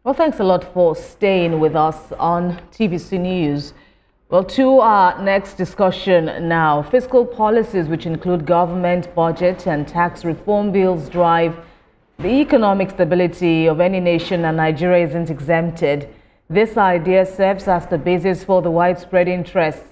Well, thanks a lot for staying with us on TVC News. Well, to our next discussion now. Fiscal policies, which include government budget and tax reform bills, drive the economic stability of any nation, and Nigeria isn't exempted. This idea serves as the basis for the widespread interest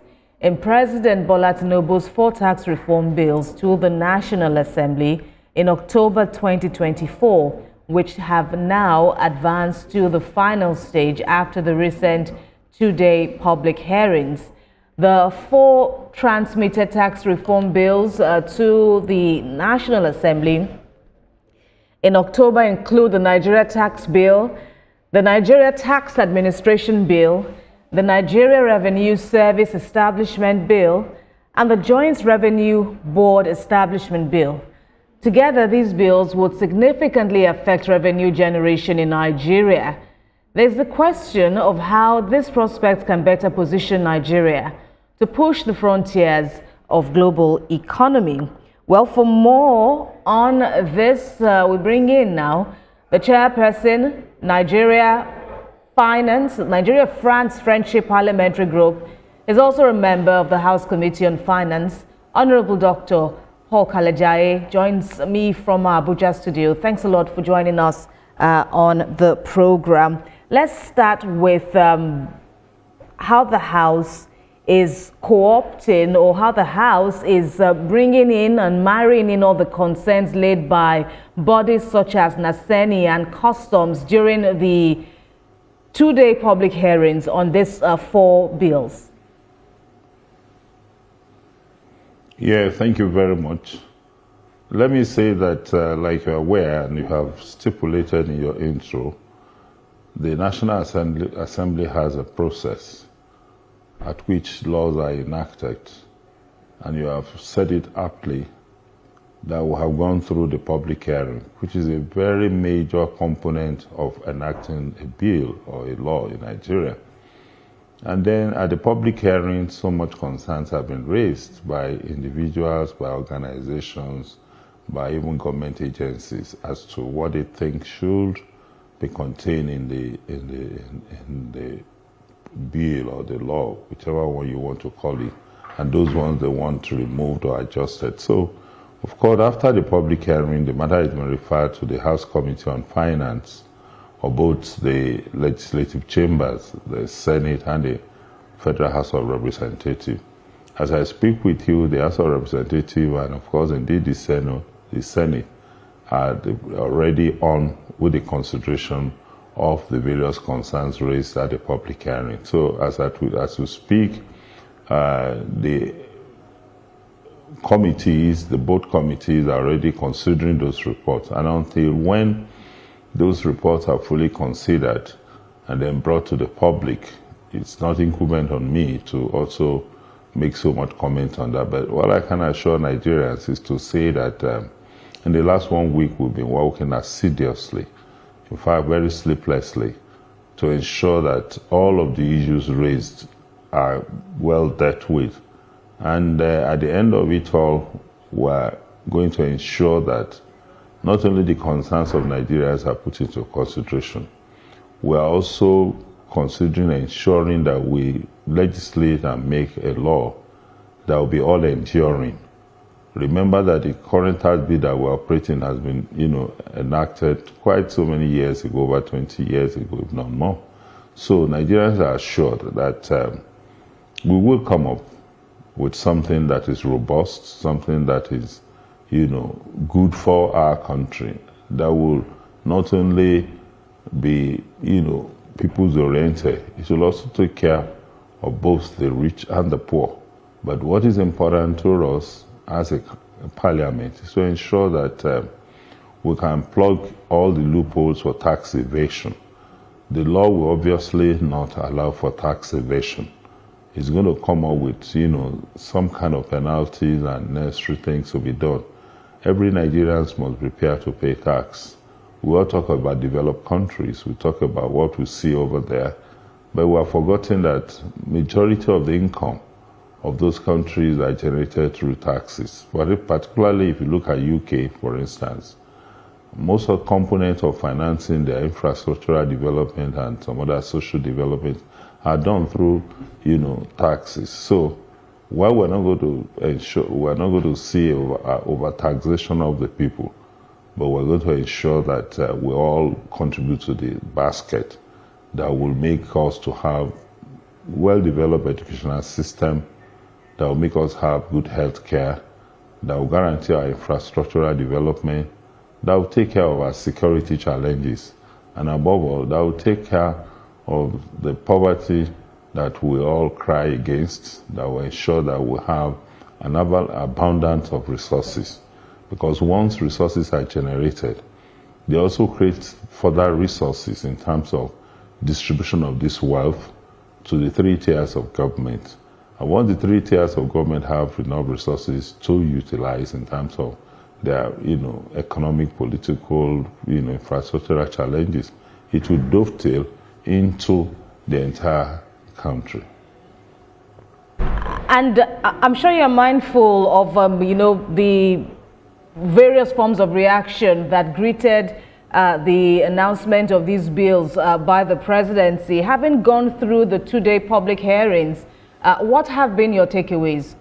in President Bola Tinubu's 4 tax reform bills to the National Assembly in October 2024. Which have now advanced to the final stage after the recent 2-day public hearings. The 4 transmitted tax reform bills to the National Assembly in October include the Nigeria Tax Bill, the Nigeria Tax Administration Bill, the Nigeria Revenue Service Establishment Bill, and the Joint Revenue Board Establishment Bill. Together, these bills would significantly affect revenue generation in Nigeria. There's the question of how these prospects can better position Nigeria to push the frontiers of global economy. Well, for more on this, we bring in now the chairperson, Nigeria France Friendship Parliamentary Group, is also a member of the House Committee on Finance, Honorable Dr. Paul Kalejaye joins me from our Abuja studio. Thanks a lot for joining us on the program. Let's start with how the House is co-opting, or how the House is bringing in and marrying in all the concerns laid by bodies such as NASENI and Customs during the 2-day public hearings on these 4 bills. Yeah, thank you very much. Let me say that, like you're aware, and you have stipulated in your intro, the National Assembly has a process at which laws are enacted, and you have said it aptly, that we have gone through the public hearing, which is a very major component of enacting a bill or a law in Nigeria. And then at the public hearing, so much concerns have been raised by individuals, by organizations, by even government agencies as to what they think should be contained in the bill or the law, whichever one you want to call it, and those ones they want removed or adjusted. So, of course, after the public hearing, the matter has been referred to the House Committee on Finance, or both the legislative chambers, the Senate and the Federal House of Representatives. As I speak with you, the House of Representatives and of course indeed the Senate are already on with the consideration of the various concerns raised at the public hearing. So as we speak, the committees, the board committees are already considering those reports, and until when those reports are fully considered and then brought to the public, it's not incumbent on me to also make so much comment on that. But what I can assure Nigerians is to say that in the last 1 week, we've been working assiduously, in fact, very sleeplessly, to ensure that all of the issues raised are well dealt with. And at the end of it all, we're going to ensure that not only the concerns of Nigerians are put into consideration, we are also considering ensuring that we legislate and make a law that will be all enduring. Remember that the current tax bill that we're operating has been, enacted quite so many years ago, over 20 years ago, if not more. So Nigerians are assured that we will come up with something that is robust, something that is good for our country, that will not only be, people's oriented, it will also take care of both the rich and the poor. But what is important to us as a parliament is to ensure that we can plug all the loopholes for tax evasion. The law will obviously not allow for tax evasion. It's going to come up with, some kind of penalties and necessary things to be done. Every Nigerian must prepare to pay tax. We all talk about developed countries. We talk about what we see over there. But we have forgotten that majority of the income of those countries are generated through taxes. But particularly if you look at UK, for instance, Most of the components of financing their infrastructural development and some other social development are done through, taxes. So while we're not going to ensure, we're not going to see over taxation of the people, but we're going to ensure that we all contribute to the basket that will make us to have well-developed educational system, that will make us have good health care, that will guarantee our infrastructural development, that will take care of our security challenges, and above all, that will take care of the poverty that we all cry against, that will ensure that we have an abundance of resources. Because once resources are generated, they also create further resources in terms of distribution of this wealth to the three tiers of government. And once the three tiers of government have enough resources to utilize in terms of their, economic, political, infrastructural challenges, it will dovetail into the entire country. And I'm sure you're mindful of, the various forms of reaction that greeted the announcement of these bills by the presidency. Having gone through the two-day public hearings, what have been your takeaways?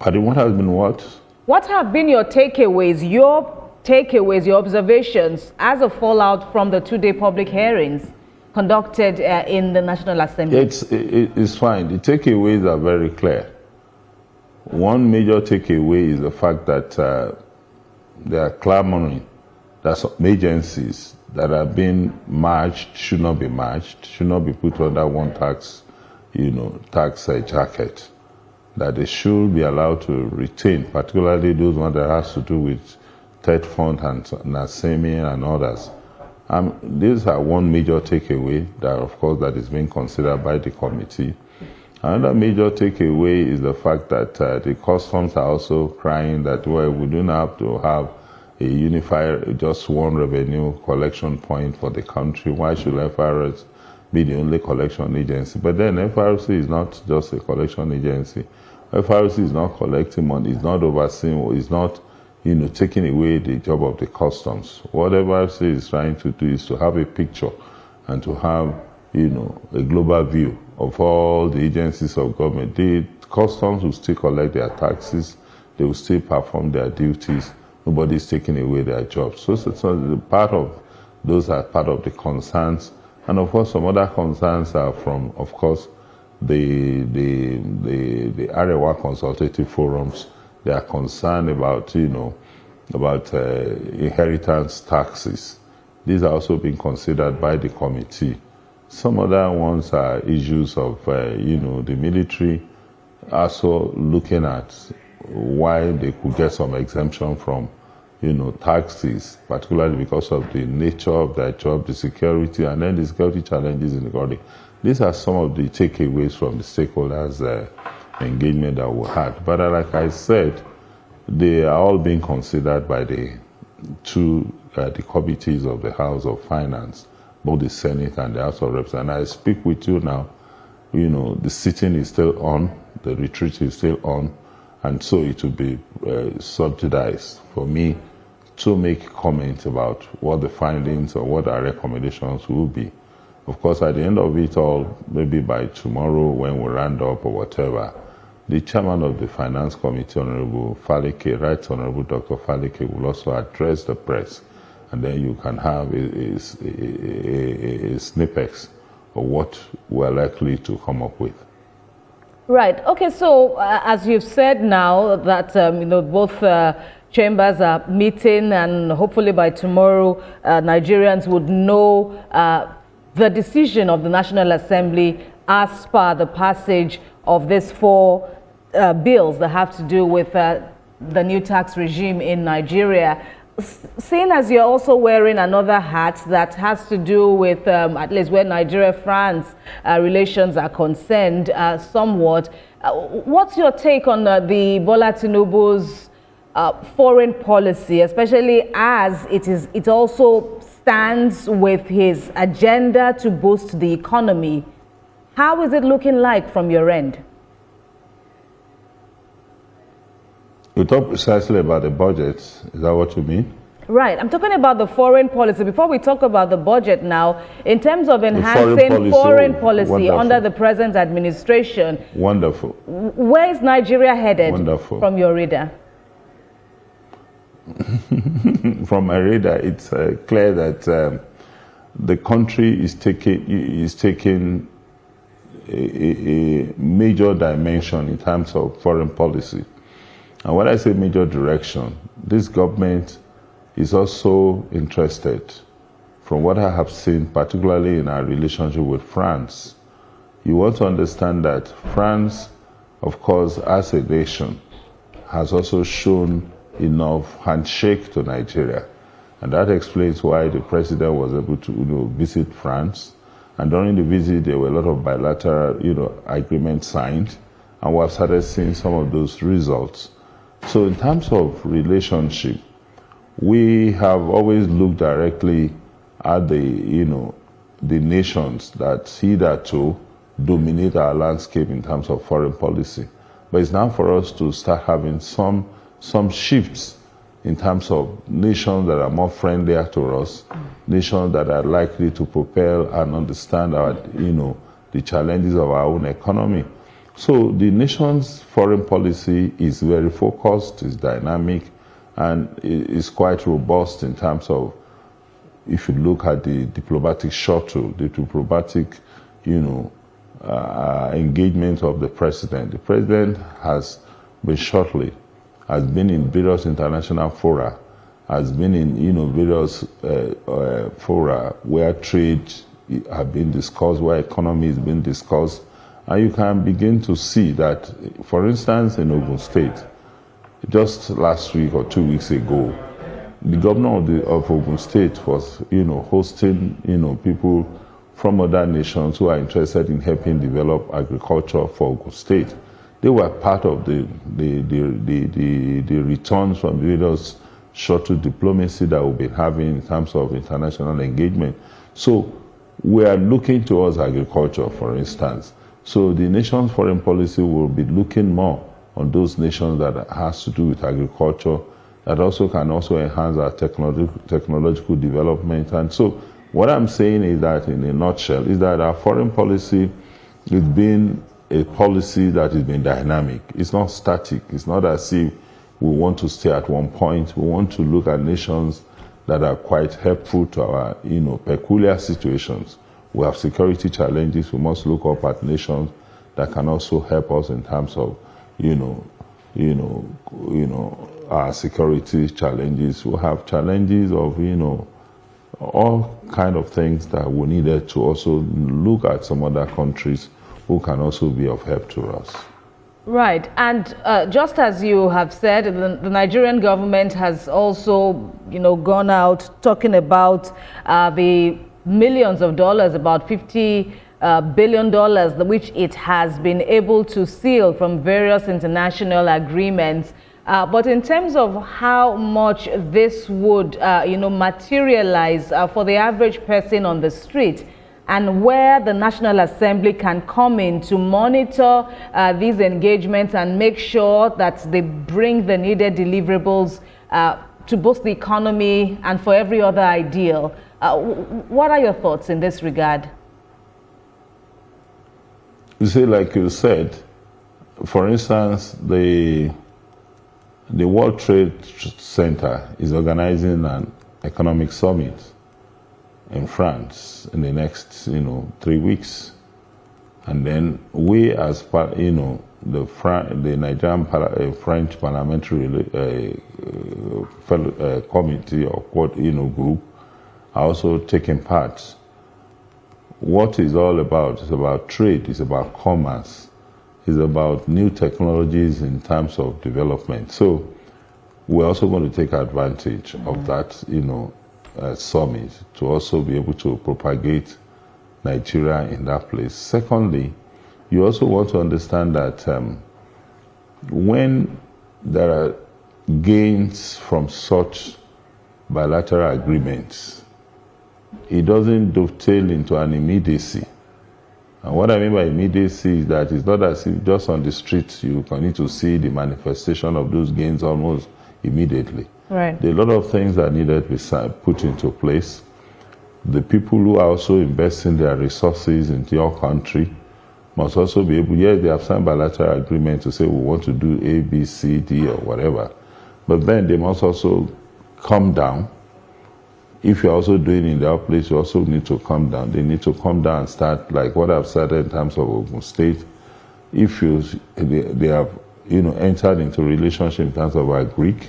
Pardon, what has been what? What have been your takeaways, your observations as a fallout from the two-day public hearings conducted in the National Assembly? It's fine. The takeaways are very clear. One major takeaway is the fact that they are clamoring that some agencies that are being merged should not be merged, should not be put under one tax, jacket, that they should be allowed to retain, particularly those ones that has to do with TED Fund and NASEMI and others. These are one major takeaway that, of course, that is being considered by the committee. Another major takeaway is the fact that the customs are also crying that, well, we don't have to have a unified, just one revenue collection point for the country. Why should FRS be the only collection agency? But then FRC is not just a collection agency. FRC is not collecting money, it's not overseeing, it's not, taking away the job of the customs. What FRC is trying to do is to have a picture and to have, a global view of all the agencies of government. The customs will still collect their taxes, they will still perform their duties. Nobody is taking away their jobs. So part of those are part of the concerns, and of course some other concerns are from, of course, the Arewa consultative forums. They are concerned about inheritance taxes. These are also being considered by the committee. Some other ones are issues of the military also looking at why they could get some exemption from, taxes, particularly because of the nature of their job, the security, and then the security challenges in the country. These are some of the takeaways from the stakeholders' engagement that we had. But like I said, they are all being considered by the committees of the House of Finance, both the Senate and the House of Reps. And I speak with you now, the sitting is still on, the retreat is still on, and so it will be subsidized for me to make comments about what the findings or what our recommendations will be. Of course, at the end of it all, maybe by tomorrow when we round up or whatever, the chairman of the Finance Committee, Honorable Faleke, Right Honorable Dr. Faleke, will also address the press, and then you can have a snippet of what we're likely to come up with. Right. Okay. So, as you've said now that both chambers are meeting, and hopefully by tomorrow, Nigerians would know the decision of the National Assembly as per the passage of these four bills that have to do with the new tax regime in Nigeria. Seeing as you're also wearing another hat that has to do with, at least where Nigeria-France relations are concerned, somewhat, what's your take on the Bola Tinubu's foreign policy, especially as it also stands with his agenda to boost the economy? How is it looking like from your end? You talk precisely about the budget. Is that what you mean? Right. I'm talking about the foreign policy. Before we talk about the budget now, in terms of enhancing foreign policy under the present administration. Wonderful. Where is Nigeria headed? Wonderful. From your radar? From my radar, it's clear that the country is taking a major dimension in terms of foreign policy. And when I say major direction, this government is also interested, from what I have seen, particularly in our relationship with France. You want to understand that France, of course, as a nation, has also shown enough handshake to Nigeria. And that explains why the president was able to visit France. And during the visit, there were a lot of bilateral agreements signed. And we have started seeing some of those results. So in terms of relationship, we have always looked directly at the nations that hitherto dominate our landscape in terms of foreign policy. But it's now for us to start having some shifts in terms of nations that are more friendlier to us, nations that are likely to propel and understand our, the challenges of our own economy. So the nation's foreign policy is very focused, is dynamic, and is quite robust in terms of, if you look at the diplomatic shuttle, the diplomatic, engagement of the president. The president has been shortly, has been in various international fora, has been in various fora where trade have been discussed, where economy is being discussed, and you can begin to see that, for instance, in Ogun State, just last week or 2 weeks ago, the governor of Ogun State was, hosting, people from other nations who are interested in helping develop agriculture for Ogun State. They were part of the returns from various shuttle diplomacy that we've been having in terms of international engagement. So we are looking towards agriculture, for instance. So the nation's foreign policy will be looking more on those nations that has to do with agriculture, that also can enhance our technological development. And so what I'm saying is that, in a nutshell, is that our foreign policy is being a policy that has been dynamic. It's not static. It's not as if we want to stay at one point. We want to look at nations that are quite helpful to our, peculiar situations. We have security challenges. We must look up at nations that can also help us in terms of, our security challenges. We have challenges of, all kind of things that we needed to also look at some other countries who can also be of help to us. Right, and just as you have said, the Nigerian government has also, gone out talking about the millions of dollars, about $50 billion, which it has been able to seal from various international agreements. But in terms of how much this would, materialize for the average person on the street, and where the National Assembly can come in to monitor these engagements and make sure that they bring the needed deliverables to both the economy and for every other ideal. What are your thoughts in this regard? You see, like you said, for instance, the World Trade Center is organizing an economic summit in France in the next, 3 weeks. And then we, as the Nigerian French Parliamentary Committee or group, are also taking part. What is all about? It's about trade, it's about commerce, it's about new technologies in terms of development. So we're also going to take advantage of that, summit to also be able to propagate Nigeria in that place. Secondly, you also want to understand that when there are gains from such bilateral agreements, it doesn't dovetail into an immediacy. And what I mean by immediacy is that it's not as if just on the streets you can need to see the manifestation of those gains almost immediately. Right. There are a lot of things that needed to be put into place. The people who are also investing their resources into your country must also be able, yes, they have signed bilateral agreement to say we want to do A, B, C, D, or whatever. But then they must also come down. If you're also doing in their place, you also need to come down. They need to come down and start, like what I've said in terms of Ogun State. If they have, entered into relationship in terms of agric,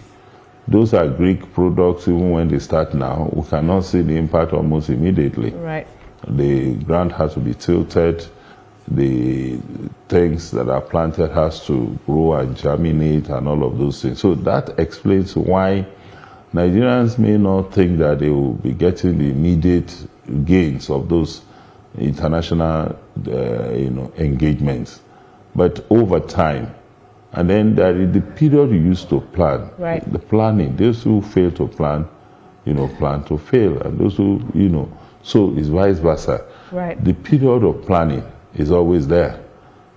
those are Greek products. Even when they start now, we cannot see the impact almost immediately. Right. The ground has to be tilted. The things that are planted has to grow and germinate and all of those things. So that explains why Nigerians may not think that they will be getting the immediate gains of those international, engagements. But over time, and then there is the period you used to plan. Right. The planning. Those who fail to plan, plan to fail. And those who, so it's vice versa. Right. The period of planning is always there.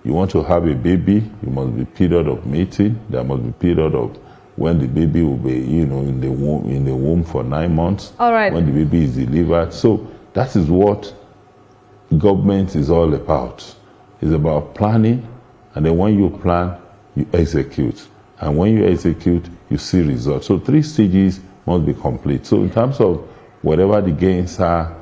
You want to have a baby, you must be period of mating. There must be period of when the baby will be, in the womb for 9 months. All right. When the baby is delivered. So that is what government is all about. It's about planning, and then when you plan, you execute. And when you execute, you see results. So 3 stages must be complete. So in terms of whatever the gains are,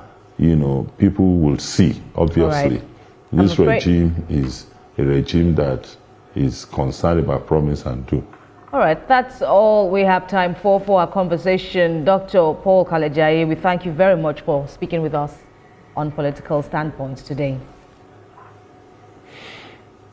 people will see, obviously. Right. This regime is a regime that is concerned about promise and do. All right, that's all we have time for our conversation. Dr. Paul Kale Jaiye, we thank you very much for speaking with us on Political Standpoints today.